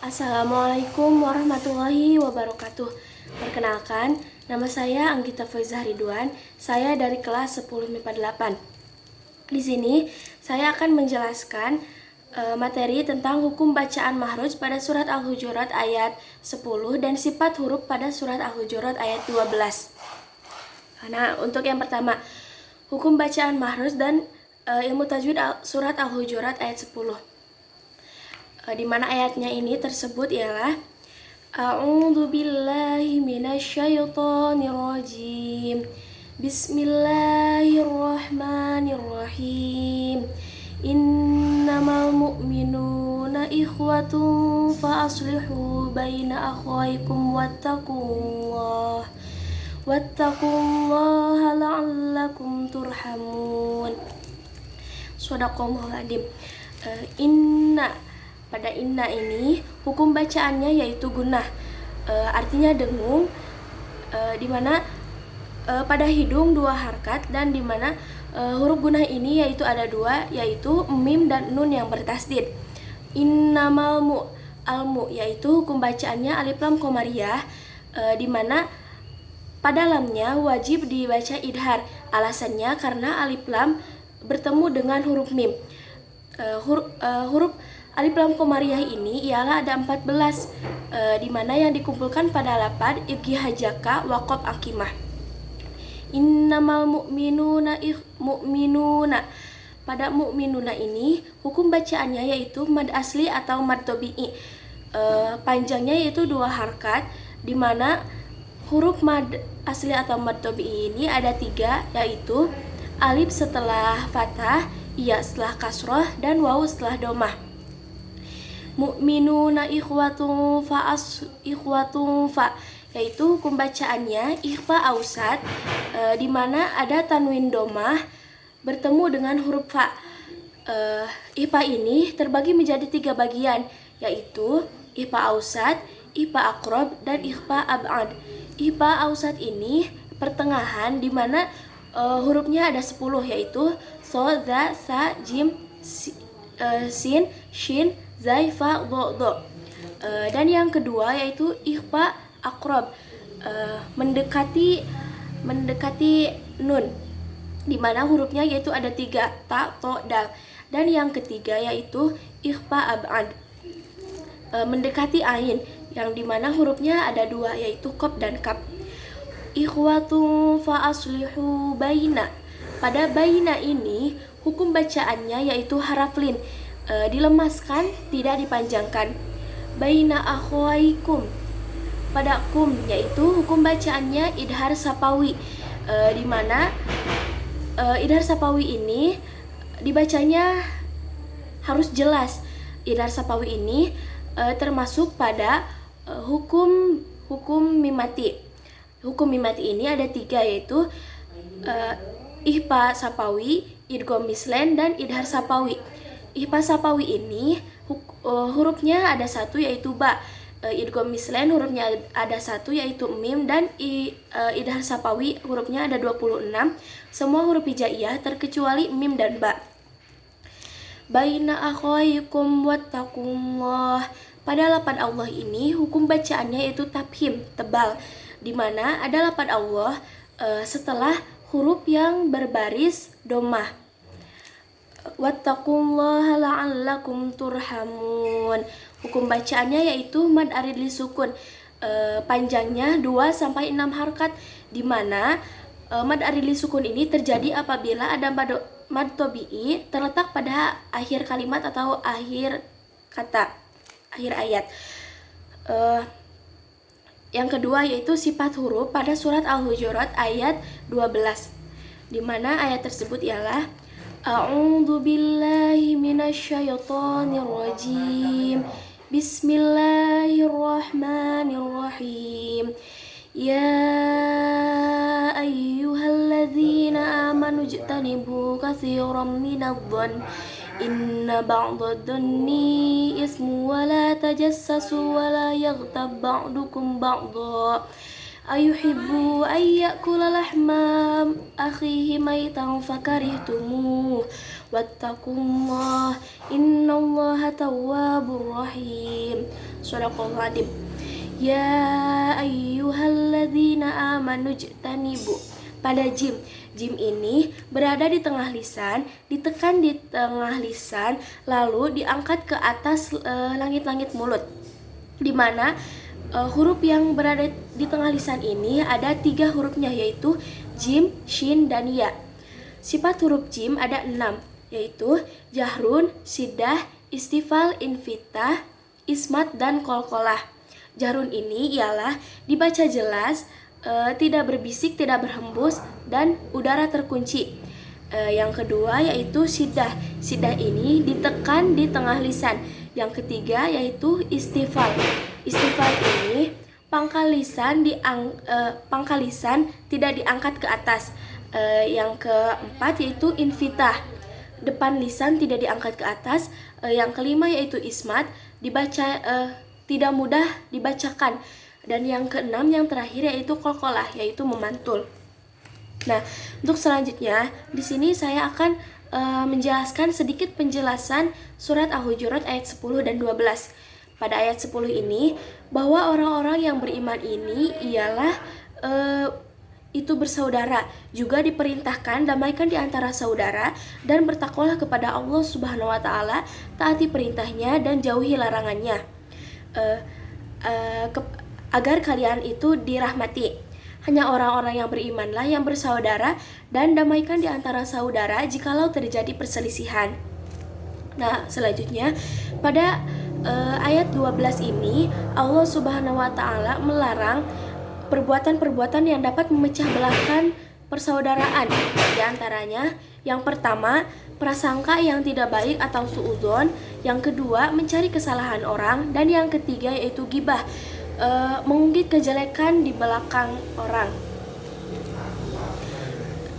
Assalamualaikum warahmatullahi wabarakatuh. Perkenalkan, nama saya Anggita Faizah Ridwan. Saya dari kelas 10 MIPA 8. Di sini saya akan menjelaskan materi tentang hukum bacaan mahruz pada surat Al-Hujurat ayat 10 dan sifat huruf pada surat Al-Hujurat ayat 12. Nah, untuk yang pertama, hukum bacaan mahruz dan ilmu tajwid surat Al-Hujurat ayat 10. Di mana ayatnya ini tersebut ialah A'udzu billahi minasyaitonir rajim. Bismillahirrahmanirrahim. Innamal mu'minuna ikhwatun fa aslihu baina akhwaykum wattaqullaha la'allakum turhamun. Shadaqallahul adzim. Pada inna ini hukum bacaannya yaitu gunnah, artinya dengung, dimana pada hidung dua harkat, dan dimana huruf gunnah ini yaitu ada dua, yaitu mim dan nun yang bertasdid. Innamal mu, al-mu yaitu hukum bacaannya alif lam qamariyah, dimana pada lamnya wajib dibaca idhar. Alasannya karena alif lam bertemu dengan huruf mim. Huruf alif lam qamariyah ini ialah ada 14, di mana yang dikumpulkan pada lapad ibghi hajaka waqaf akimah. Innamal mu'minuna mu'minuna. Pada mu'minuna ini hukum bacaannya yaitu mad asli atau mad tabi'i. Panjangnya yaitu dua harkat, di mana huruf mad asli atau mad tabi'i ini ada 3, yaitu alif setelah fathah, ya setelah kasroh, dan waw setelah domah. Mu'minuna ikhwatun fa yaitu hukum bacaannya ikhfa ausat, di mana ada tanwin domah bertemu dengan huruf fa. Ikhfa ini terbagi menjadi 3 bagian, yaitu ikhfa ausat, ikhfa akrob, dan ikhfa ab'ad. Ikhfa ausat ini pertengahan, di mana hurufnya ada 10, yaitu so, za, sa, jim, sin, shin, zai, fa, do. Dan yang kedua yaitu ikhfa akrob, mendekati nun, di mana hurufnya yaitu ada 3, ta, to, dal. Dan yang ketiga yaitu ikhfa ab'ad, mendekati ain, yang dimana hurufnya ada 2, yaitu qaf dan kaf. Ikhwatun fa aslihu baina. Pada baina ini hukum bacaannya yaitu haraf lin, dilemaskan, tidak dipanjangkan. Baina akhwaikum. Pada kum yaitu hukum bacaannya idhar sapawi, di mana idhar sapawi ini dibacanya harus jelas. Idhar sapawi ini termasuk pada hukum mimati. Hukum mimati ini ada 3, yaitu ikhfa sapawi, idgham mislen, dan idhar sapawi. Ikhfa sapawi ini hurufnya ada 1, yaitu ba. Idgham mislen hurufnya ada 1, yaitu mim, dan idhar sapawi hurufnya ada 26. Semua huruf hijaiyah terkecuali mim dan ba. Baina akhwaikum wattaqullah. Pada lapad Allah ini hukum bacaannya yaitu tafhim, tebal, di mana ada lapad Allah setelah huruf yang berbaris domah. Wattaqullaha la'allakum turhamun. Hukum bacaannya yaitu mad arid li sukun, panjangnya 2-6 harkat, di mana mad arid li sukun ini terjadi apabila ada mad tabi'i terletak pada akhir kalimat atau akhir kata, akhir ayat. Yang kedua yaitu sifat huruf pada surat Al-Hujurat ayat 12, di mana ayat tersebut ialah A'udzu billahi minasyaitonir rajim. Bismillahirrahmanirrahim. Ya ayyuhalladzina amanu ijtanibu katsiran minadh-dhann inna ba'dadh-dhanni ismu wa la tajassasu wa la yaghtab ba'dukum ba'dha ayuhibbu ayyakula lahma akhihi maitan fakarihtumuh wattaqullah innallaha tawwabur rahim. Shadaqallahu adzim. Ya ayyuhalladzina amanu jtanibu. Pada jim. Jim ini berada di tengah lisan, ditekan di tengah lisan, lalu diangkat ke atas langit-langit mulut. Di mana huruf yang berada di tengah lisan ini ada 3 hurufnya, yaitu jim, shin, dan ya. Sifat huruf jim ada 6, yaitu jahrun, siddah, istifal, infitah, ismat, dan kolkolah. Jahrun ini ialah dibaca jelas, tidak berbisik, tidak berhembus, dan udara terkunci. Yang kedua yaitu siddah. Siddah ini ditekan di tengah lisan. Yang ketiga yaitu istifal. Istifal ini pangkal lisan tidak diangkat ke atas. Yang keempat yaitu infitah. Depan lisan tidak diangkat ke atas. Yang kelima yaitu ismat, dibaca tidak mudah dibacakan. Dan yang keenam, yang terakhir yaitu qalqalah, yaitu memantul. Nah, untuk selanjutnya di sini saya akan menjelaskan sedikit penjelasan surat Al-Hujurat ayat 10 dan 12. Pada ayat 10 ini, bahwa orang-orang yang beriman ini ialah itu bersaudara, juga diperintahkan damaikan di antara saudara dan bertakwalah kepada Allah Subhanahu wa taala, taati perintahnya dan jauhi larangannya, agar kalian itu dirahmati. Hanya orang-orang yang berimanlah yang bersaudara, dan damaikan di antara saudara jikalau terjadi perselisihan. Nah, selanjutnya pada ayat 12 ini Allah Subhanahu wa taala melarang perbuatan-perbuatan yang dapat memecah belahkan persaudaraan. Di antaranya, yang pertama, prasangka yang tidak baik atau suudzon, yang kedua, mencari kesalahan orang, dan yang ketiga yaitu ghibah, mengungkit kejelekan di belakang orang.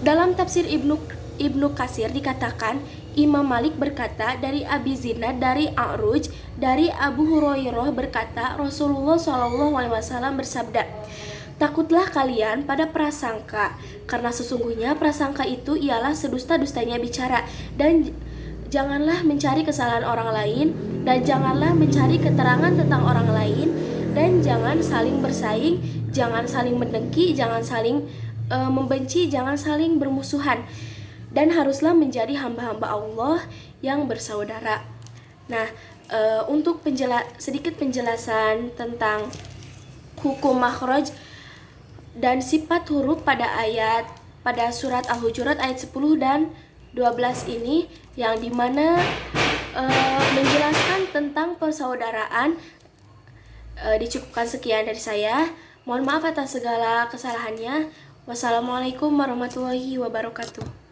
Dalam tafsir Ibnu Katsir dikatakan, Imam Malik berkata dari Abi Zinad dari A'ruj dari Abu Hurairah berkata, Rasulullah SAW bersabda, takutlah kalian pada prasangka, karena sesungguhnya prasangka itu ialah sedusta-dustanya bicara, dan janganlah mencari kesalahan orang lain, dan janganlah mencari keterangan tentang orang lain, dan jangan saling bersaing, jangan saling mendengki, jangan saling membenci, jangan saling bermusuhan, dan haruslah menjadi hamba-hamba Allah yang bersaudara. Nah, untuk sedikit penjelasan tentang hukum makhraj dan sifat huruf pada surat Al-Hujurat ayat 10 dan 12 ini, yang dimana menjelaskan tentang persaudaraan. Dicukupkan sekian dari saya. Mohon maaf atas segala kesalahannya. Wassalamualaikum warahmatullahi wabarakatuh.